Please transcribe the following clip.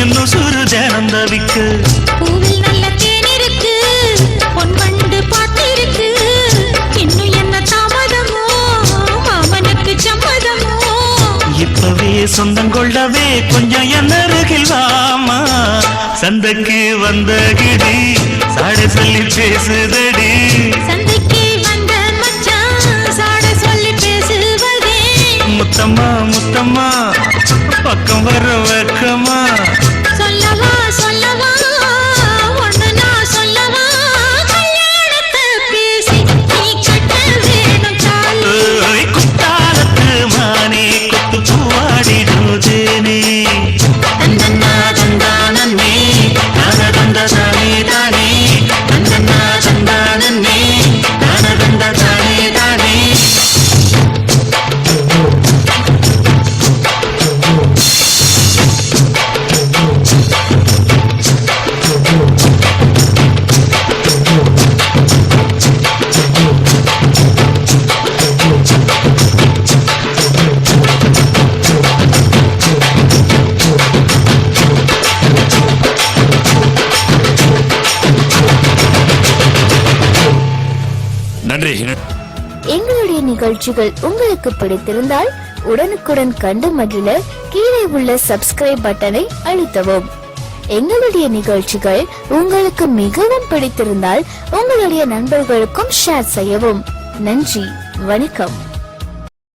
என்ன சுரு ஜனம் தவிக்கு பூவில் நல்ல தேன் இருக்கு பொன்வண்டு பாட்டு இருக்கு இன்னும் என்ன தாமதமோ மாமனுக்கு சம்மதமோ இப்பவே சொந்தம் கொள்ளவே கொஞ்சம் என்ன அருகில் வாமா சந்தைக்கு வந்த கிடி சாட சொல்லி பேசுதடி சந்தைக்கு வந்த மச்சான் சாட சொல்லி பேசுவதே முத்தம்மா முத்தம்மா பக்கம் வர வெக்கமா சொல்லவா சொல்லவா ஒண்ணு நான் சொல்லவா கல்யாணத்தை பேசி நீ கட்ட வேணும் தாலி குத்தாலத்து மானே கொத்து பூவாடிடுதேனே தந்தன்னா தந்தானே தான தந்த தானே தானே தந்தன்னா தந்தானே தான தந்த தானே தானே நன்றி. எங்களுடைய நிகழ்ச்சிகள் உங்களுக்கு பிடித்திருந்தால் உடனுக்குடன் கண்டு மகிழ கீழே உள்ள சப்ஸ்கிரைப் பட்டனை அழுத்தவும். எங்களுடைய நிகழ்ச்சிகள் உங்களுக்கு மிகவும் பிடித்திருந்தால் உங்களுடைய நண்பர்களுக்கும் ஷேர் செய்யவும். நன்றி, வணக்கம்.